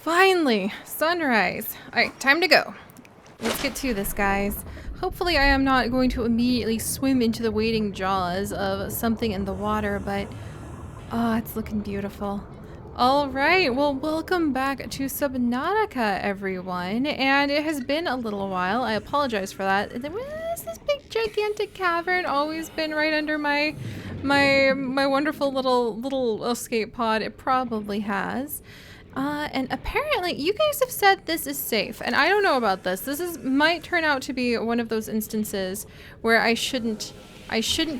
Finally, sunrise. All right, time to go. Let's get to this, guys. Hopefully I am not going to immediately swim into the waiting jaws of something in the water, but oh, it's looking beautiful. All right, well, welcome back to Subnautica, everyone. And it has been a little while. I apologize for that. There was this big, gigantic cavern always been right under my wonderful little escape pod. It probably has. And apparently you guys have said this is safe, and I don't know about this. This might turn out to be one of those instances where I shouldn't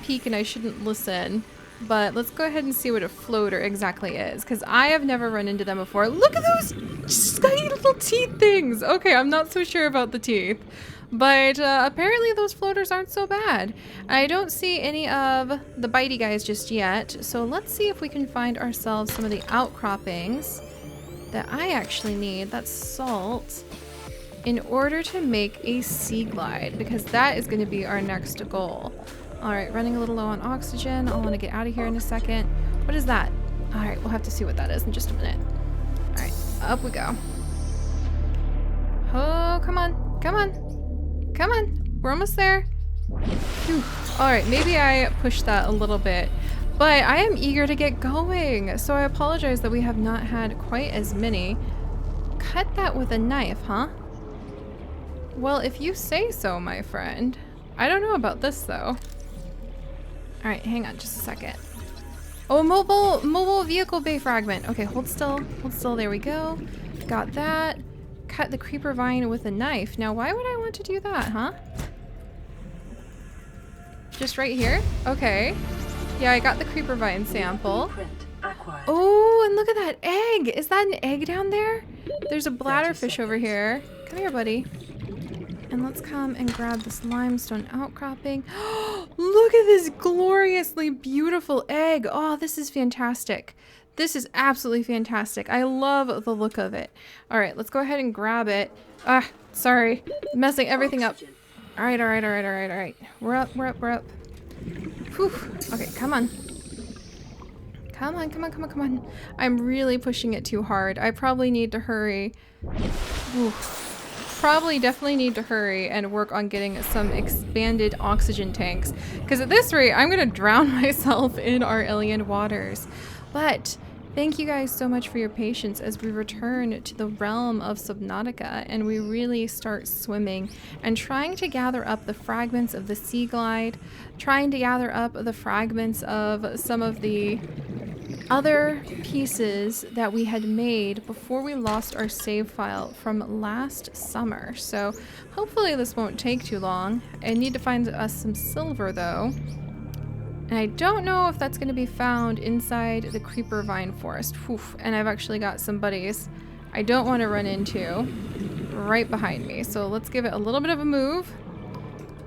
peek and I shouldn't listen. But let's go ahead and see what a floater exactly is, because I have never run into them before. Look at those tiny little teeth things. Okay, I'm not so sure about the teeth, but apparently those floaters aren't so bad. I don't see any of the bitey guys just yet, so let's see if we can find ourselves some of the outcroppings that I actually need. That's salt, in order to make a seaglide, because that is going to be our next goal. Alright, running a little low on oxygen. I'll want to get out of here in a second. What is that? Alright, we'll have to see what that is in just a minute. Alright, up we go. Oh, come on. Come on. Come on. We're almost there. Alright, maybe I pushed that a little bit. But I am eager to get going, so I apologize that we have not had quite as many. Cut that with a knife, huh? Well, if you say so, my friend. I don't know about this, though. Alright, hang on just a second. Oh, mobile vehicle bay fragment. Okay, hold still. Hold still. There we go. Got that. Cut the creeper vine with a knife. Now, why would I want to do that, huh? Just right here? Okay. Yeah, I got the creeper vine sample. Oh, and look at that egg! Is that an egg down there? There's a bladderfish over here. Come here, buddy. And let's come and grab this limestone outcropping. Look at this gloriously beautiful egg. Oh, this is fantastic. This is absolutely fantastic. I love the look of it. All right, let's go ahead and grab it. Ah, sorry. Messing everything up. All right. We're up. Whew. Okay, come on. Come on. I'm really pushing it too hard. I probably need to hurry. Oof. Definitely need to hurry and work on getting some expanded oxygen tanks, because at this rate I'm gonna drown myself in our alien waters. But thank you guys so much for your patience as we return to the realm of Subnautica and we really start swimming and trying to gather up the fragments of the seaglide, trying to gather up the fragments of some of the other pieces that we had made before we lost our save file from last summer. So hopefully this won't take too long. I need to find us some silver though. And I don't know if that's going to be found inside the creeper vine forest. Oof. And I've actually got some buddies I don't want to run into right behind me. So let's give it a little bit of a move.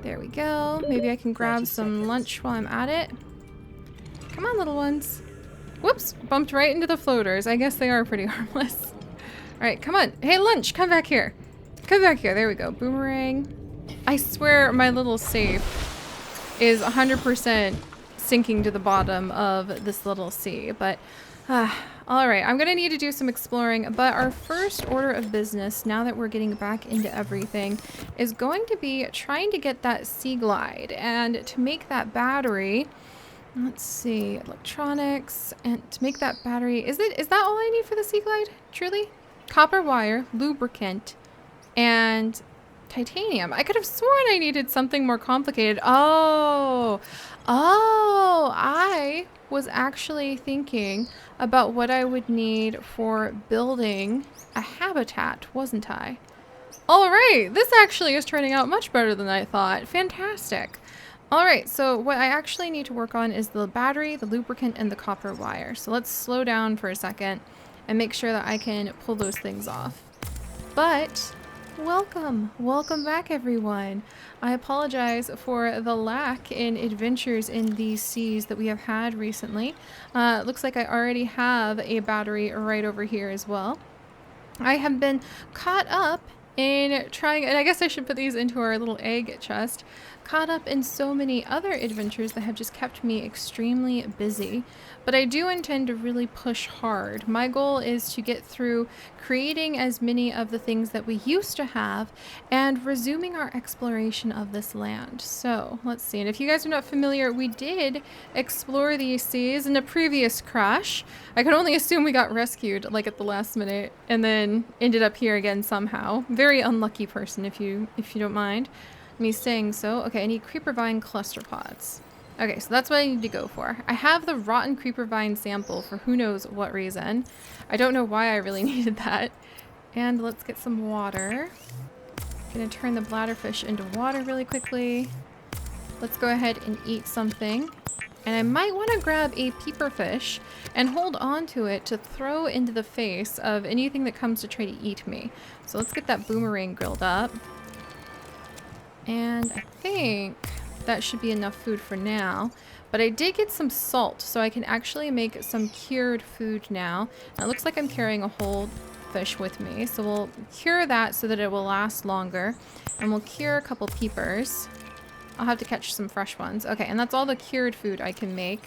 There we go. Maybe I can grab some lunch while I'm at it. Come on, little ones. Whoops, bumped right into the floaters. I guess they are pretty harmless. All right, come on. Hey, lunch, come back here. Come back here. There we go. Boomerang. I swear my little safe is 100% sinking to the bottom of this little sea. But, all right, I'm going to need to do some exploring. But our first order of business, now that we're getting back into everything, is going to be trying to get that seaglide. And to make that battery... Let's see, electronics, and to make that battery, is that all I need for the seaglide? Truly? Copper wire, lubricant, and titanium. I could have sworn I needed something more complicated. Oh, I was actually thinking about what I would need for building a habitat, wasn't I? All right, this actually is turning out much better than I thought. Fantastic. Alright, so what I actually need to work on is the battery, the lubricant, and the copper wire. So let's slow down for a second and make sure that I can pull those things off. But, welcome back everyone. I apologize for the lack in adventures in these seas that we have had recently. Looks like I already have a battery right over here as well. I have been caught up in trying, and I guess I should put these into our little egg chest, caught up in so many other adventures that have just kept me extremely busy. But I do intend to really push hard. My goal is to get through creating as many of the things that we used to have and resuming our exploration of this land. So let's see. And if you guys are not familiar, we did explore these seas in a previous crash. I could only assume we got rescued like at the last minute and then ended up here again somehow. Very unlucky person if you don't mind me saying so. Okay, I need creeper vine cluster pods. Okay, so that's what I need to go for. I have the rotten creeper vine sample for who knows what reason. I don't know why I really needed that. And let's get some water. Gonna turn the bladderfish into water really quickly. Let's go ahead and eat something. And I might want to grab a peeper fish and hold on to it to throw into the face of anything that comes to try to eat me. So let's get that boomerang grilled up. And I think that should be enough food for now. But I did get some salt, so I can actually make some cured food now. And it looks like I'm carrying a whole fish with me. So we'll cure that so that it will last longer. And we'll cure a couple peepers. I'll have to catch some fresh ones. Okay, and that's all the cured food I can make.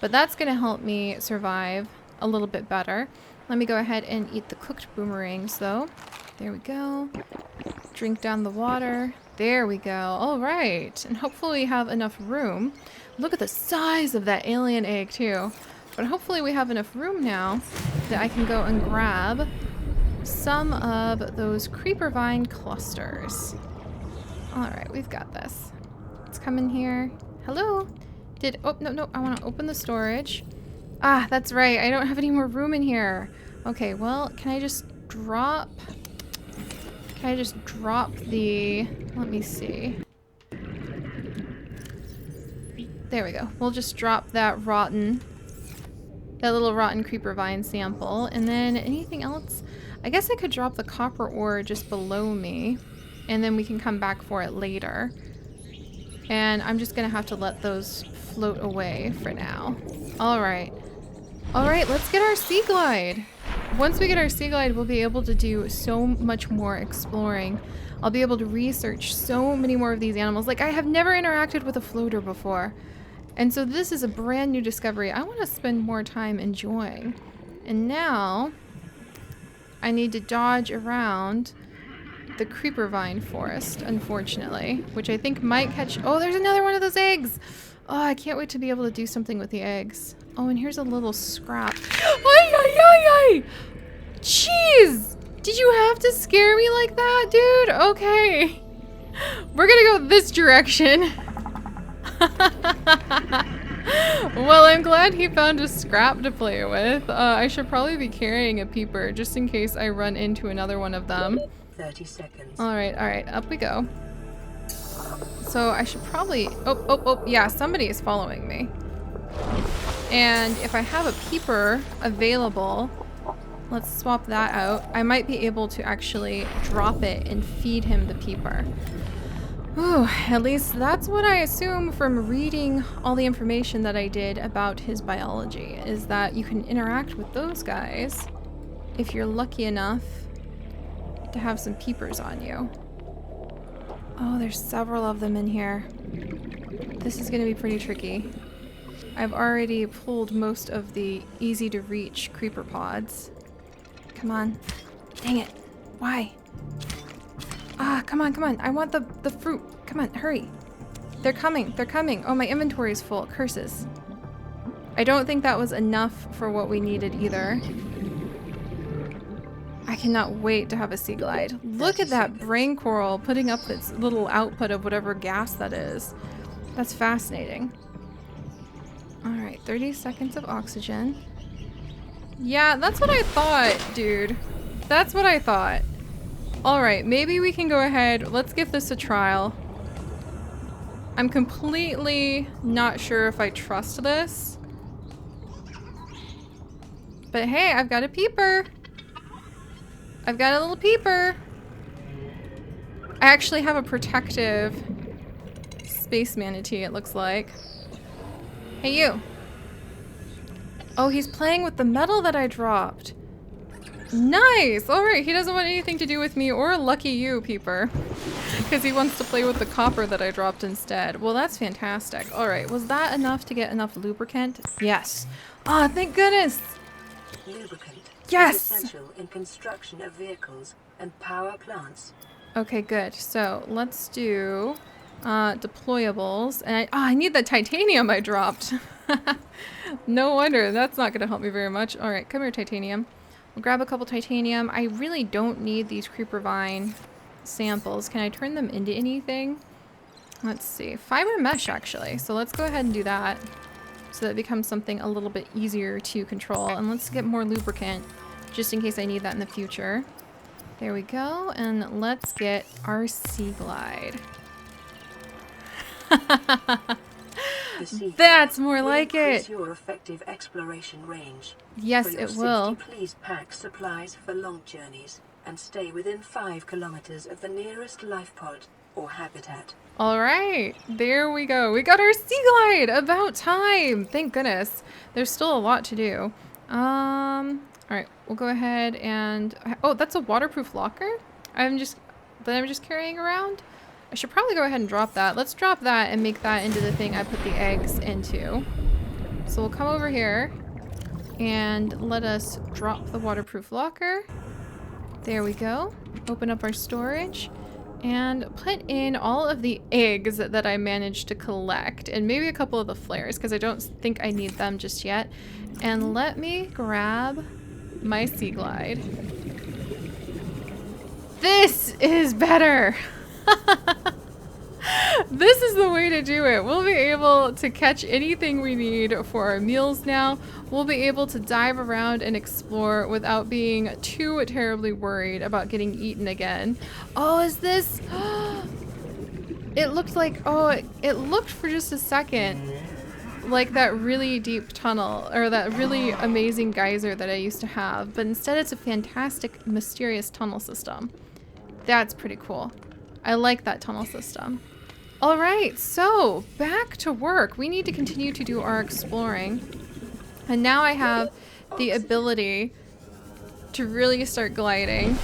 But that's going to help me survive a little bit better. Let me go ahead and eat the cooked boomerangs, though. There we go. Drink down the water. There we go. All right. And hopefully we have enough room. Look at the size of that alien egg, too. But hopefully we have enough room now that I can go and grab some of those creeper vine clusters. All right, we've got this. Let's come in here. Hello? Oh, no, I want to open the storage. Ah, that's right. I don't have any more room in here. Okay, well, can I just drop the, let me see. There we go. We'll just drop that little rotten creeper vine sample. And then anything else? I guess I could drop the copper ore just below me and then we can come back for it later. And I'm just gonna have to let those float away for now. All right, let's get our seaglide. Once we get our seaglide, we'll be able to do so much more exploring. I'll be able to research so many more of these animals. Like, I have never interacted with a floater before. And so this is a brand new discovery I want to spend more time enjoying. And now I need to dodge around the creeper vine forest, unfortunately, which I think might catch... Oh, there's another one of those eggs! Oh, I can't wait to be able to do something with the eggs. Oh, and here's a little scrap. Ay! Jeez! Did you have to scare me like that, dude? Okay. We're gonna go this direction. Well, I'm glad he found a scrap to play with. I should probably be carrying a peeper just in case I run into another one of them. 30 seconds. All right, up we go. So I should probably... Oh, yeah, somebody is following me. And if I have a peeper available, let's swap that out. I might be able to actually drop it and feed him the peeper. Ooh, at least that's what I assume from reading all the information that I did about his biology, is that you can interact with those guys if you're lucky enough to have some peepers on you. Oh, there's several of them in here. This is gonna be pretty tricky. I've already pulled most of the easy to reach creeper pods. Come on. Dang it. Why? Ah, come on. I want the fruit. Come on, hurry. They're coming. Oh, my inventory is full. Curses. I don't think that was enough for what we needed either. I cannot wait to have a seaglide. Look at that brain coral putting up its little output of whatever gas that is. That's fascinating. Alright, 30 seconds of oxygen. Yeah, that's what I thought, dude. That's what I thought. Alright, maybe we can go ahead. Let's give this a trial. I'm completely not sure if I trust this. But hey, I've got a peeper. I've got a little peeper. I actually have a protective space manatee, it looks like. Hey, you. Oh, he's playing with the metal that I dropped. Nice! Alright, he doesn't want anything to do with me or lucky you, peeper. Because he wants to play with the copper that I dropped instead. Well, that's fantastic. Alright, was that enough to get enough lubricant? Yes. Ah, thank goodness! Lubricant yes! is essential in construction of vehicles and power plants. Okay, good. So, let's do deployables. And I need the titanium I dropped. No wonder. That's not going to help me very much. Alright, come here, titanium. We'll grab a couple titanium. I really don't need these creeper vine samples. Can I turn them into anything? Let's see. Fiber mesh, actually. So let's go ahead and do that so that it becomes something a little bit easier to control. And let's get more lubricant just in case I need that in the future. There we go. And let's get our seaglide. That's more like it. Your effective exploration range. Yes, it will. Please pack supplies for long journeys and stay within 5 kilometers of the nearest life pod or habitat. All right, there we go. We got our seaglide. About time. Thank goodness. There's still a lot to do. All right, we'll go ahead and oh, that's a waterproof locker. I'm just carrying around. I should probably go ahead and drop that. Let's drop that and make that into the thing I put the eggs into. So we'll come over here and let us drop the waterproof locker. There we go. Open up our storage and put in all of the eggs that I managed to collect and maybe a couple of the flares because I don't think I need them just yet. And let me grab my seaglide. This is better. This is the way to do it. We'll be able to catch anything we need for our meals now. We'll be able to dive around and explore without being too terribly worried about getting eaten again. Oh, is this... It looked like... Oh, it looked for just a second like that really deep tunnel or that really amazing geyser that I used to have. But instead it's a fantastic, mysterious tunnel system. That's pretty cool. I like that tunnel system. All right, so back to work. We need to continue to do our exploring. And now I have the ability to really start gliding.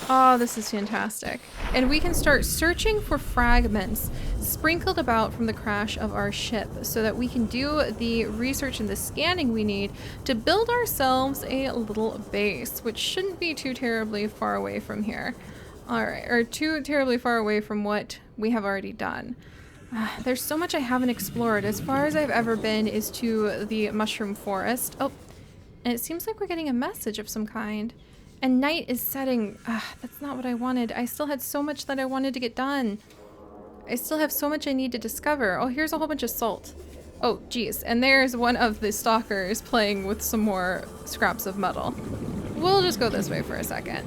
Oh, this is fantastic. And we can start searching for fragments sprinkled about from the crash of our ship so that we can do the research and the scanning we need to build ourselves a little base, which shouldn't be too terribly far away from here. All right, or too terribly far away from what we have already done. There's so much I haven't explored. As far as I've ever been is to the mushroom forest. Oh, and it seems like we're getting a message of some kind. And night is setting. That's not what I wanted. I still had so much that I wanted to get done. I still have so much I need to discover. Oh, here's a whole bunch of salt. Oh, geez. And there's one of the stalkers playing with some more scraps of metal. We'll just go this way for a second.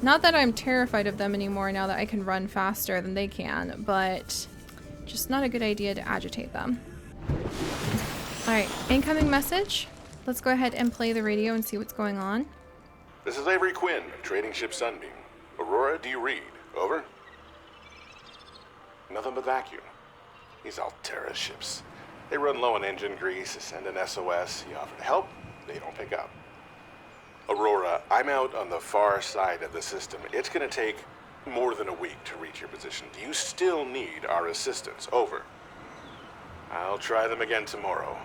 Not that I'm terrified of them anymore now that I can run faster than they can, but just not a good idea to agitate them. Alright, incoming message. Let's go ahead and play the radio and see what's going on. This is Avery Quinn, trading ship Sunbeam. Aurora, do you read? Over? Nothing but vacuum. These Altera ships. They run low on engine grease, send an SOS, you offer to help, they don't pick up. Aurora, I'm out on the far side of the system. It's gonna take more than a week to reach your position. Do you still need our assistance? Over. I'll try them again tomorrow.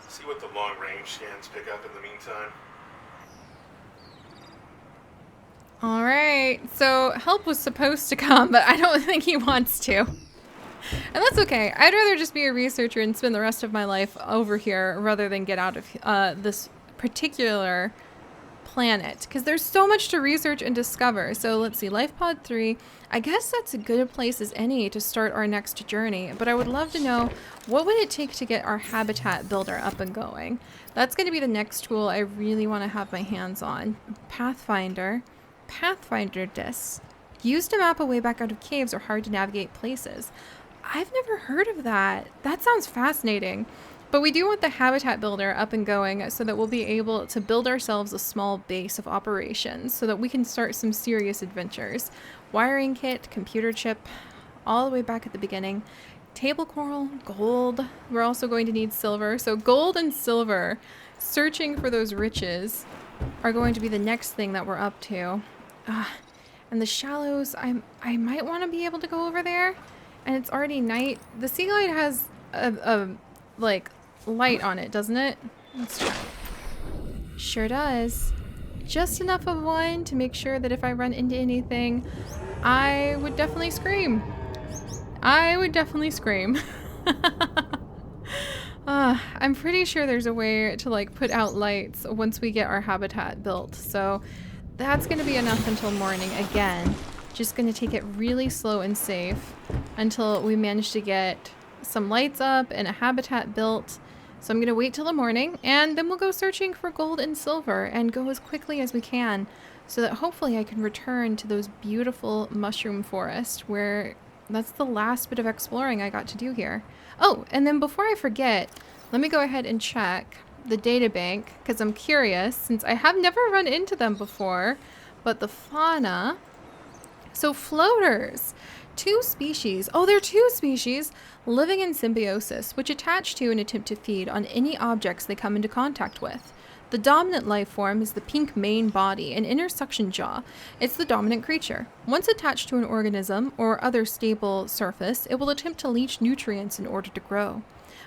See what the long-range scans pick up in the meantime. All right, so help was supposed to come, but I don't think he wants to. And that's okay. I'd rather just be a researcher and spend the rest of my life over here rather than get out of this particular planet, because there's so much to research and discover. So let's see, Life Pod 3. I guess that's as good a place as any to start our next journey, but I would love to know what would it take to get our habitat builder up and going. That's going to be the next tool I really want to have my hands on. Pathfinder discs. Used to map a way back out of caves or hard to navigate places. I've never heard of that. That sounds fascinating. But we do want the habitat builder up and going so that we'll be able to build ourselves a small base of operations so that we can start some serious adventures. Wiring kit, computer chip, all the way back at the beginning. Table coral, gold. We're also going to need silver. So gold and silver searching for those riches are going to be the next thing that we're up to. And the shallows, I might want to be able to go over there. And it's already night. The seaglide has a like light on it, doesn't it? Let's check. Sure does. Just enough of one to make sure that if I run into anything, I would definitely scream. I would definitely scream. I'm pretty sure there's a way to like put out lights once we get our habitat built. So that's going to be enough until morning again. Just going to take it really slow and safe until we manage to get some lights up and a habitat built. So I'm going to wait till the morning and then we'll go searching for gold and silver and go as quickly as we can so that hopefully I can return to those beautiful mushroom forests where that's the last bit of exploring I got to do here. Oh, and then before I forget, let me go ahead and check the data bank because I'm curious since I have never run into them before, but the fauna. So floaters, 2 species. Oh, they're 2 species living in symbiosis, which attach to and attempt to feed on any objects they come into contact with. The dominant life form is the pink main body and intersuction jaw. It's the dominant creature. Once attached to an organism or other stable surface, it will attempt to leach nutrients in order to grow.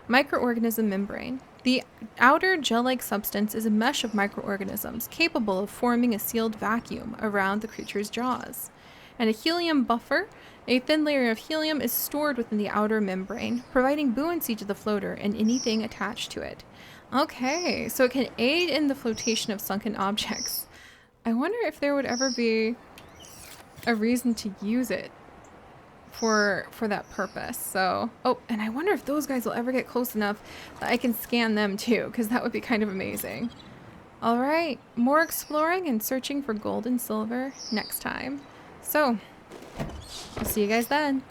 Microorganism membrane. The outer gel-like substance is a mesh of microorganisms capable of forming a sealed vacuum around the creature's jaws. And a helium buffer. A thin layer of helium is stored within the outer membrane, providing buoyancy to the floater and anything attached to it. Okay, so it can aid in the flotation of sunken objects. I wonder if there would ever be a reason to use it for that purpose. So, oh, and I wonder if those guys will ever get close enough that I can scan them too, because that would be kind of amazing. All right, more exploring and searching for gold and silver next time. So, I'll see you guys then.